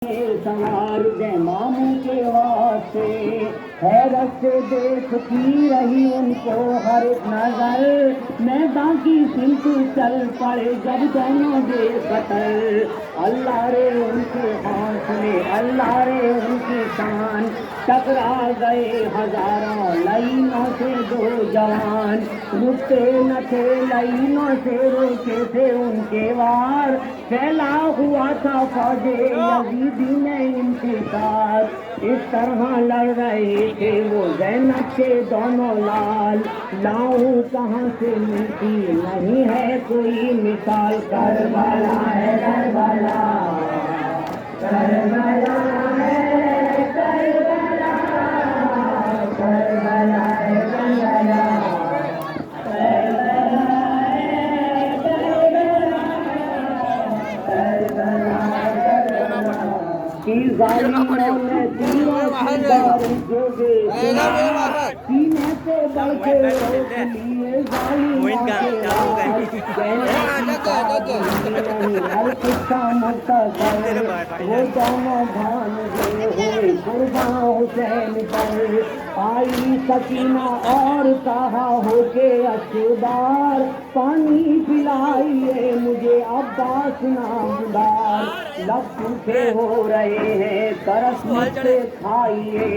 सवार दे मामू के वास्ते हैरत से देखती रही उनको हर एक नजर। मैदान की सिमत चल पड़े जब दोनों दे कतर। अल्लाह रे उनके हौसले, अल्लाह रे उनकी शान। टकरा गए हजारों लाइनों से दो जवान। रुकते न थे लाइनों से, रोके थे उनके वार। फैला हुआ था फौजे यजीदी में इंतजार। इस तरह लड़ रहे थे वो ज़ैनब के दोनों लाल। लाऊं कहाँ से मिलती नहीं है कोई मिसाल। करबला है करबला, करबला है करबला, करबला है करबला, सीने से बढ़ के रोक लिए वो दोनों भान हुए कुर्बान हुसैन पर। आई सकीना और कहा होके अशुदार, पानी पिलाइए मुझे अब्बास नामदार। लब सूखे हो रहे हैं तरस मुझसे खाइए,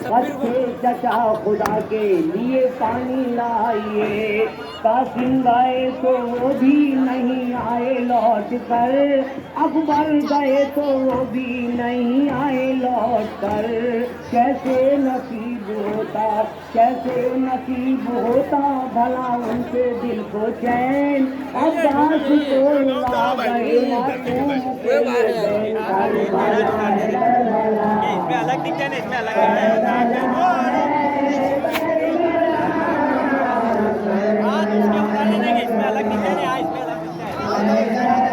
बच्चे चचा खुदा के लिए पानी लाइए। कासिम गए तो वो भी नहीं आए लौट कर, अकबर गए तो वो भी नहीं आए लौट कर। कैसे नसीब होता, कैसे नसीब होता भला उनसे दिल को चैन। अब्बास को ला गए इसमें अलग दिखता है ना, इसमें अलग दिखता है। हाँ, इसमें उतार देंगे, इसमें अलग दिखता है ना, इसमें अलग दिखता है।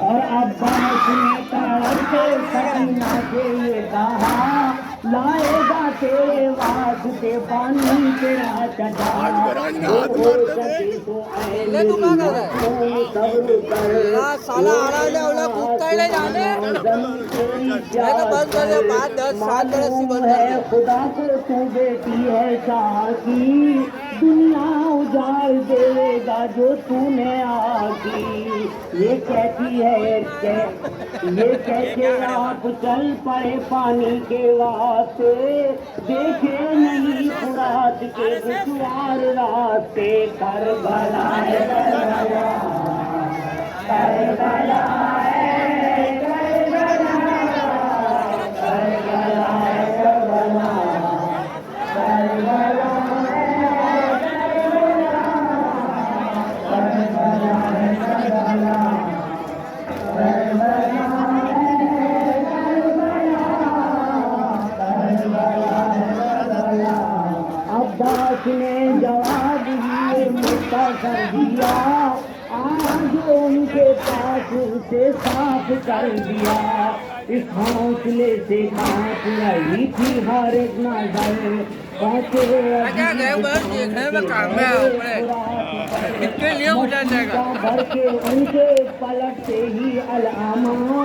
और अब्बास ने तड़पते सकीना से ये कहा, लाएगा तेरे वास्ते पानी तेरा चटा। साला आ रहा है उला कुत्ता ही ले जाने मैं तो बंद कर दे 5 10 7 बरस से बंद है। खुदा को तू बेटी है साकी, दुनिया उजाड़ देगा जो तूने आकी। ये कहती है ये कहते आप चल पड़े पानी के वास्ते, देखे नहीं फुरात के दुश्वार रास्ते। करबला है करबला, करबला है करबला, करबला है करबला, करबला अब्बास ने जवाब दिए मुख्तर दिया, आज उनके पास उसे साफ कर दिया। इस हौसले से कांप रही थी हर एक नजर। भर के उनके पलटते ही अलामा,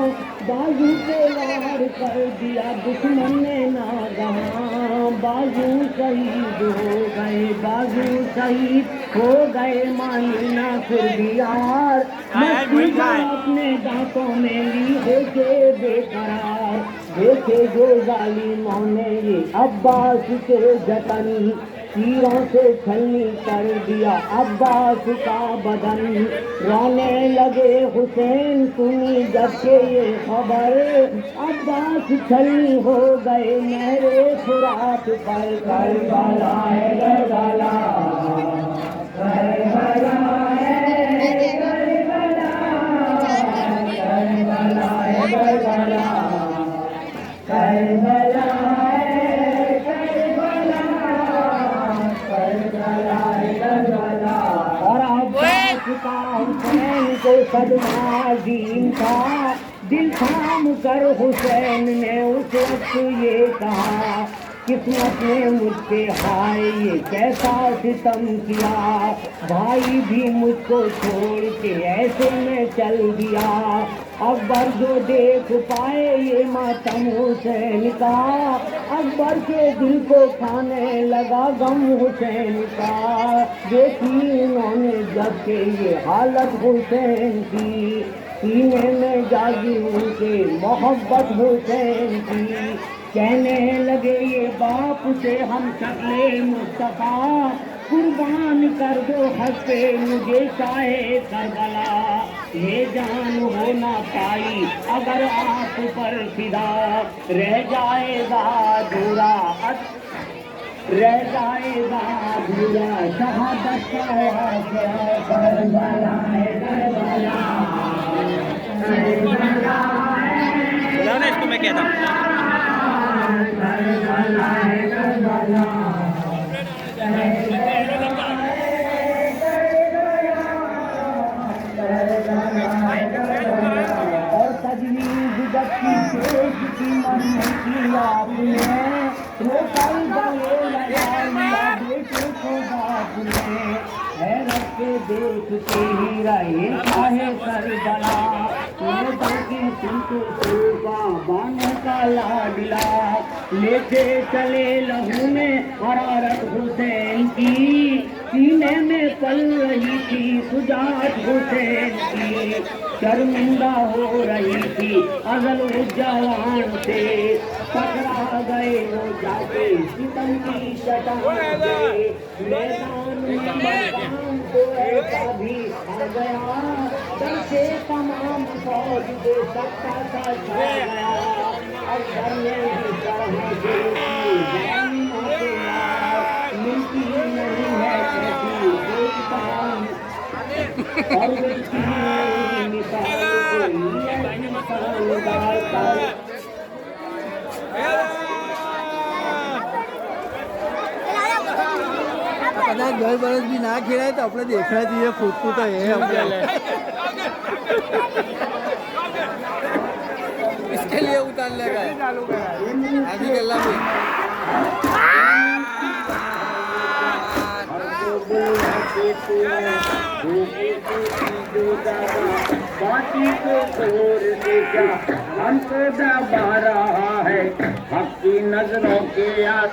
बाजू पे वार कर दिया दुश्मन ने नागहां। बाजू शहीद हो गए, बाजू शहीद हो गए मानीना फिर भी यार। अपने दांतों में ली होके बेकरार। देखे जो जालिमों ने ये अब्बास के जतन, तीरों से छलनी कर दिया अब्बास का बदन। रोने लगे हुसैन सुनी जब के ये खबर, अब्बास छलनी हो गए नहरे फुरात पर। करबला है करबला, करबला है करबला, करबला है करबला, करबला है करबला, करबला है करबला। और अब्बास का हुसैन को सदमा अजीम था, दिल थाम कर हुसैन ने उस वक्त ये कहा, किस्मत ने मुझसे हाय ये कैसा सितम किया, भाई भी मुझको छोड़ के ऐसे में चल दिया। अकबर जो देख पाए ये मातम हुसैन का, अकबर के दिल को खाने लगा गम हुसैन का। देखी उन्होंने जब के ये हालत हुसैन की, सीने में जागी उनके मोहब्बत हुसैन की। कहने लगे ये बाप से हम शक्ले मुस्तफा, कुर्बान कर दो हक पे मुझे शाहे करबला। ये जान हो ना पाई अगर आप पर फिदा, रह जाएगा अधूरा रह जाएगा अधूरा शहादत का करबला करबला। बुलाओ ना इसको, मैं कहता हूँ। और तजवीज़ जब की पेश की मन की आपने, रोकाई गले लगा लिया बेटे को बाप ने। हैरत के देख के ही रहे चाहे करबला, मैदान की तुमको सोगा बानों का लाडला। लेते चले लहू में हरारत हुसैन की, सीने में पल रही थी सुजात हुसैन की। शर्मिंदा हो रही थी अजल जवान से, पकड़ा गए वो जाके सितम की चट्टान से। मैदान में मकाम को ऐसा भी आ गया, डर से तमाम फौज को सत्ता का छा गया। अकबर ने भी तरह से मिलती नहीं है कैसी कोई काम, और कदाच घर बरस भी ना खेलाय तो આપણે દેખાય જોઈએ ફૂટતું તો એ આપણે इसके लिए उतार लेगा आगे गल्ला भी बाकी को और से क्या हमको दबा रहा है हक की नजरों के आस।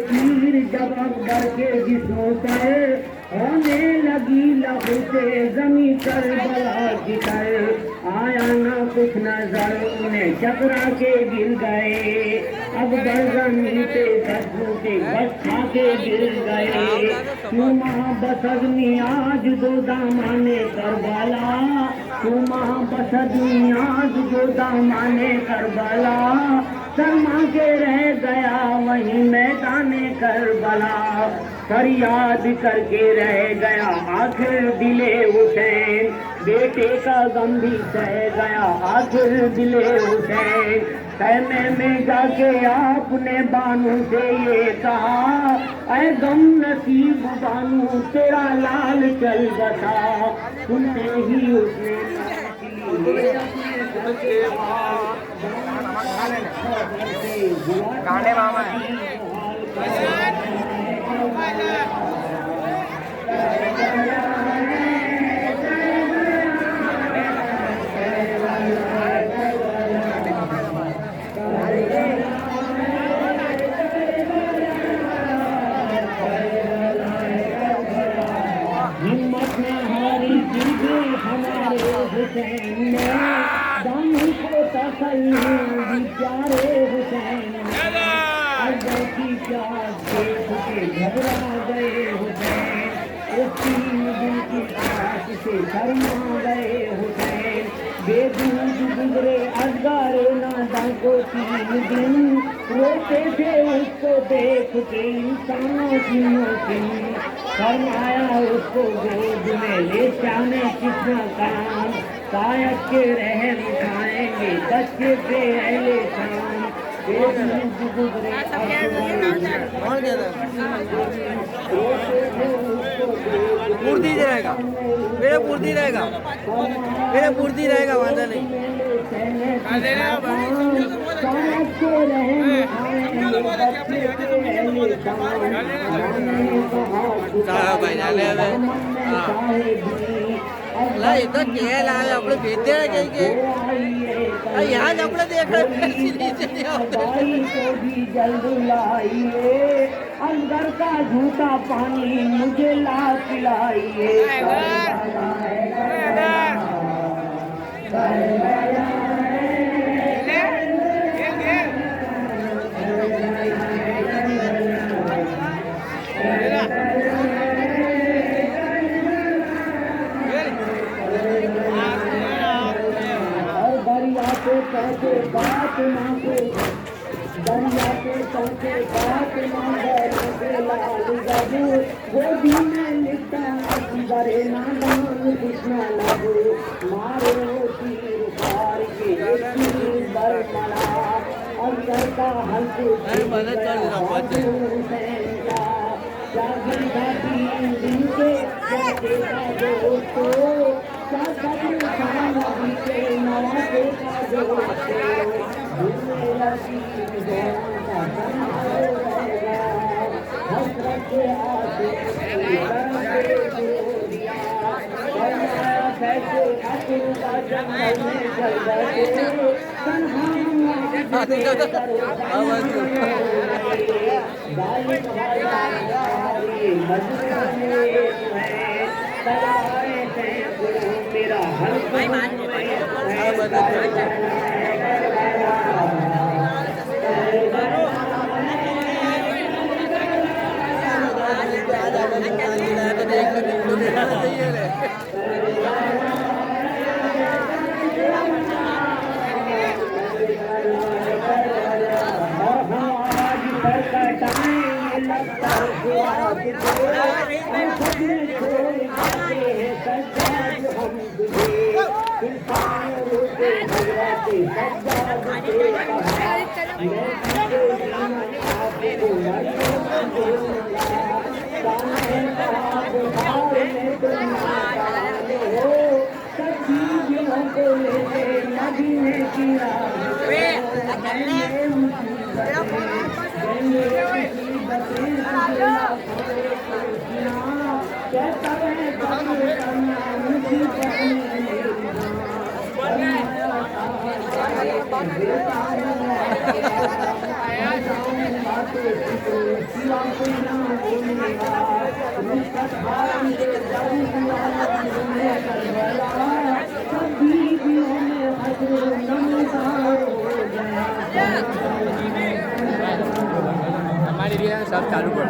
तीर जब अकबर के जिस्मों पर होने लगी लहू से जमी करबला की तर। आया ना कुछ नजर उन्हें चकरा के गिर गए, अकबर जमीन पे बसों के बस खा के गिर गए। तुमा बसदनी आज दो दामाने करबला, तुमा बसदनी आज दो दामाने करबला। शर्मा के रह गया वहीं मैदाने करबला, फरियाद करके रह गया आखिर दिले हुसैन। बेटे का गम भी सह गया आखिर दिले हुसैन। खैमे में जाके आपने बानू से ये कहा, ऐ गम नसीब बानू तेरा लाल चल बसा। सुनते ही उसने गाने मामा हुसैन ने दामन को तसल्ली प्यारे हुसैन ने अजय की प्यास देख के घबरा गए हुसैन उस 3 दिन की प्यास से शर्मा गए हुसैन बेदूज गुजरे असगर नादा को 3 दिन रोते थे उसको देख के इंसानों की मोहसिन फरमाया उसको गोद में ले जाने कितना काम शायद के रहम उठाएंगे बच्चे पे अहले शाम बेदूज गुजरे पूर्ति रहेगा मेरे पूर्ति रहेगा मेरे पूर्ति रहेगा वादा नहीं भाई डाले એ તો કેલ આવે આપણે ભેદે કઈ કે यहाँ જ આપણે દેખ जल्द लाइए अंदर का झूठा पानी मुझे ला पिलाइए पहुँचे बात मांगे दरिया के पहुँचे बात मांगे लाल बाबू गोदी में लिखता बड़े नादान कृष्णा लागू मारो तीर पार के बरमला अंदर का हल्के हुसैन का जागी जाती दिन के जाते का दोस्तों मेरा हर हमारी सब चालू कर